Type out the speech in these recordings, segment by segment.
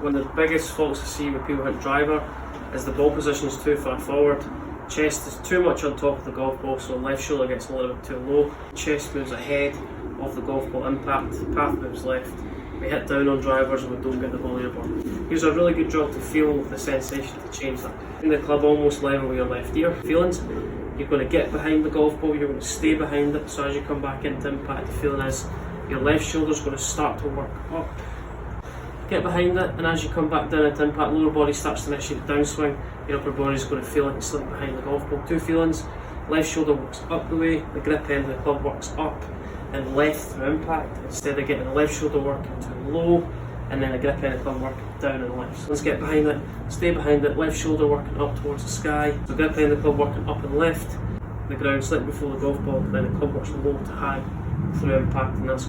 One of the biggest faults I see with people hitting driver is the ball position is too far forward. Chest is too much on top of the golf ball, so left shoulder gets a little bit too low. Chest moves ahead of the golf ball impact, path moves left. We hit down on drivers and we don't get the ball airborne. Here's a really good job to feel the sensation to change that. In the club almost level with your left ear. Feelings, you're going to get behind the golf ball, you're going to stay behind it, so as you come back into impact, the feeling is your left shoulder is going to start to work up. Get behind it, and as you come back down into impact, lower body starts to initiate the downswing, your upper body is going to feel like it's slipping behind the golf ball. Two feelings, left shoulder works up the way, the grip end of the club works up and left through impact, instead of getting the left shoulder working too low and then the grip end of the club working down and left. So let's get behind it, stay behind it, left shoulder working up towards the sky, the grip end of the club working up and left, the ground slightly before the golf ball, then the club works low to high through impact, and that's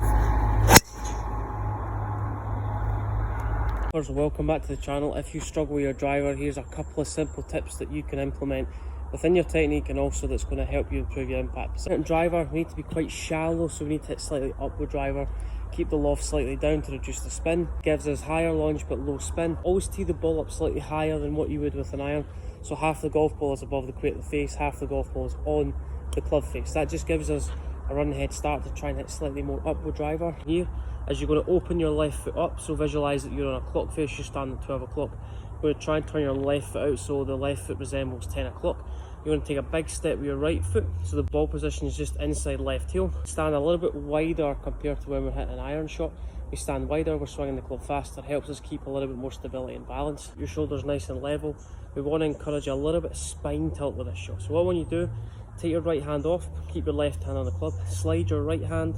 welcome back to the channel. If you struggle with your driver, here's a couple of simple tips that you can implement within your technique and also that's going to help you improve your impact. Certain driver, we need to be quite shallow, so we need to hit slightly upward driver, keep the loft slightly down to reduce the spin, gives us higher launch but low spin. Always tee the ball up slightly higher than what you would with an iron, so half the golf ball is above the crate of the face, half the golf ball is on the club face. That just gives us a run head start to try and hit slightly more upward driver. Here, as you're going to open your left foot up, so visualize that you're on a clock face, you stand at 12 o'clock. You're going to try and turn your left foot out so the left foot resembles 10 o'clock. You're going to take a big step with your right foot, so the ball position is just inside left heel. Stand a little bit wider compared to when we're hitting an iron shot. We stand wider, we're swinging the club faster, helps us keep a little bit more stability and balance. Your shoulders nice and level. We want to encourage a little bit of spine tilt with this shot. So what when you do, take your right hand off, keep your left hand on the club, slide your right hand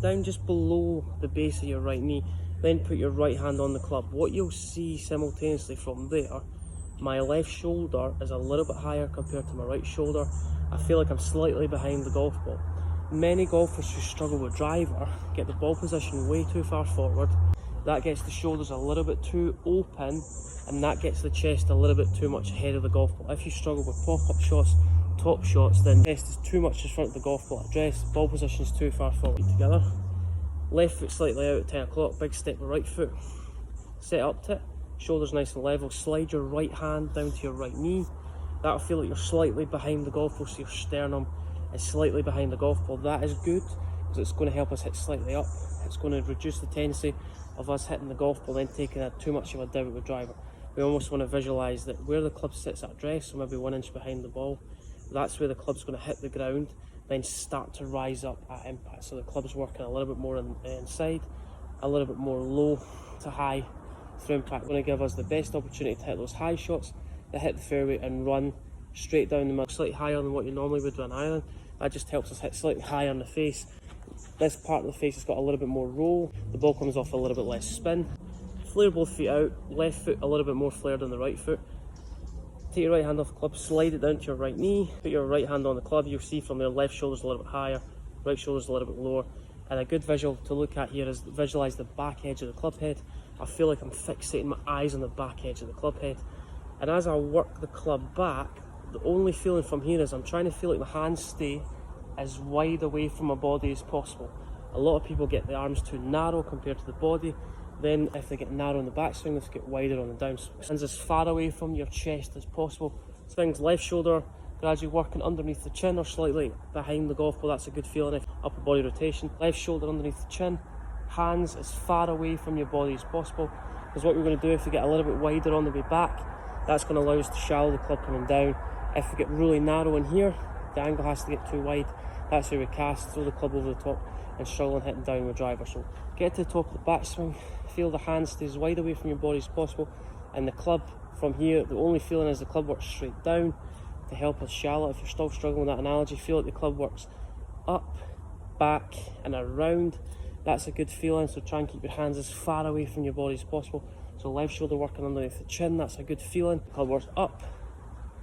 down just below the base of your right knee, then put your right hand on the club. What you'll see simultaneously from there, my left shoulder is a little bit higher compared to my right shoulder. I feel like I'm slightly behind the golf ball. Many golfers who struggle with driver get the ball position way too far forward. That gets the shoulders a little bit too open, and that gets the chest a little bit too much ahead of the golf ball. If you struggle with pop-up shots, top shots, then chest is too much in front of the golf ball address, ball position is too far forward. Together, left foot slightly out at 10 o'clock, big step with right foot, set up to it, shoulders nice and level, slide your right hand down to your right knee. That'll feel like you're slightly behind the golf ball, so your sternum is slightly behind the golf ball. That is good, because it's going to help us hit slightly up. It's going to reduce the tendency of us hitting the golf ball then taking too much of a divot with driver. We almost want to visualise that where the club sits at address, so maybe 1 inch behind the ball, that's where the club's going to hit the ground, then start to rise up at impact. So the club's working a little bit more inside, a little bit more low to high through impact. Going to give us the best opportunity to hit those high shots, that hit the fairway and run straight down the middle, slightly higher than what you normally would with an iron. That just helps us hit slightly higher in the face. This part of the face has got a little bit more roll, the ball comes off a little bit less spin. Flare both feet out, left foot a little bit more flared than the right foot. Take your right hand off the club, slide it down to your right knee, put your right hand on the club. You'll see from there left shoulder's a little bit higher, right shoulder's a little bit lower. And a good visual to look at here is visualise the back edge of the club head. I feel like I'm fixating my eyes on the back edge of the club head. And as I work the club back, the only feeling from here is I'm trying to feel like my hands stay as wide away from my body as possible. A lot of people get the arms too narrow compared to the body. Then if they get narrow in the backswing, let's get wider on the downswing. Hands as far away from your chest as possible. Swings left shoulder, gradually working underneath the chin or slightly behind the golf ball. That's a good feeling. Upper body rotation. Left shoulder underneath the chin. Hands as far away from your body as possible. Because what we're going to do if we get a little bit wider on the way back, that's going to allow us to shallow the club coming down. If we get really narrow in here, the angle has to get too wide. That's where we cast, throw the club over the top and struggle and hitting down with driver. So get to the top of the backswing. Feel the hand stay as wide away from your body as possible, and the club from here, the only feeling is the club works straight down to help us shallow. If you're still struggling with that analogy, feel like the club works up, back and around. That's a good feeling, so try and keep your hands as far away from your body as possible. So left shoulder working underneath the chin, that's a good feeling. Club works up,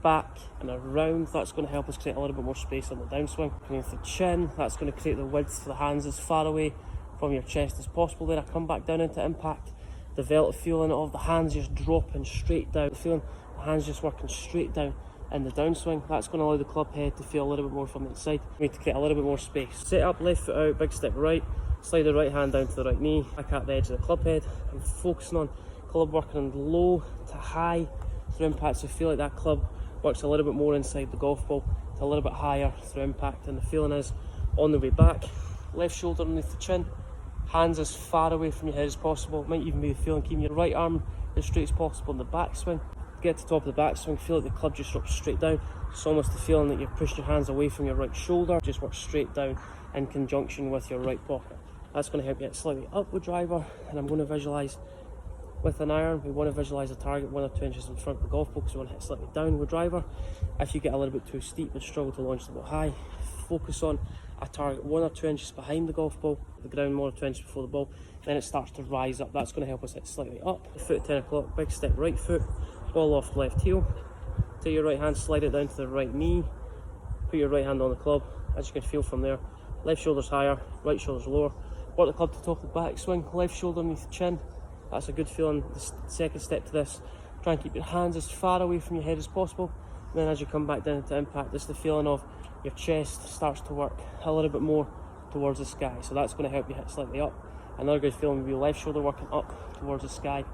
back and around. That's going to help us create a little bit more space on the downswing. Underneath the chin, that's going to create the width for the hands as far away from your chest as possible. Then I come back down into impact, develop the feeling of the hands just dropping straight down, the feeling the hands just working straight down in the downswing. That's going to allow the club head to feel a little bit more from the inside. We need to create a little bit more space. Set up, left foot out, big step right, slide the right hand down to the right knee, back at the edge of the club head. I'm focusing on club working on low to high through impact, so feel like that club works a little bit more inside the golf ball to a little bit higher through impact, and the feeling is on the way back, left shoulder underneath the chin, hands as far away from your head as possible. Might even be the feeling keeping your right arm as straight as possible in the backswing. Get to the top of the backswing, feel like the club just drops straight down. It's almost the feeling that you're pushing your hands away from your right shoulder, just work straight down in conjunction with your right pocket. That's going to help you hit slightly upward driver, and I'm going to visualise with an iron, we want to visualise a target 1 or 2 inches in front of the golf ball because we want to hit slightly downward driver. If you get a little bit too steep and struggle to launch the ball high, focus on a target 1 or 2 inches behind the golf ball, the ground 1 or 2 inches before the ball, then it starts to rise up. That's going to help us hit slightly up. Foot at 10 o'clock, big step right foot, ball off left heel, take your right hand, slide it down to the right knee, put your right hand on the club, as you can feel from there, left shoulder's higher, right shoulder's lower, work the club to the top of the backswing, left shoulder underneath the chin. That's a good feeling. The second step to this, try and keep your hands as far away from your head as possible, and then as you come back down into impact, it's the feeling of your chest starts to work a little bit more towards the sky, so that's going to help you hit slightly up. Another good feeling will be your left shoulder working up towards the sky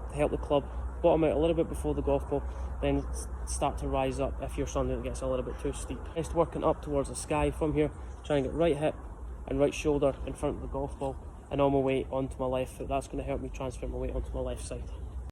to help the club bottom out a little bit before the golf ball, then start to rise up if you're somebody that gets a little bit too steep. Just working up towards the sky from here, trying to get right hip and right shoulder in front of the golf ball, and on my way onto my left foot. That's going to help me transfer my weight onto my left side.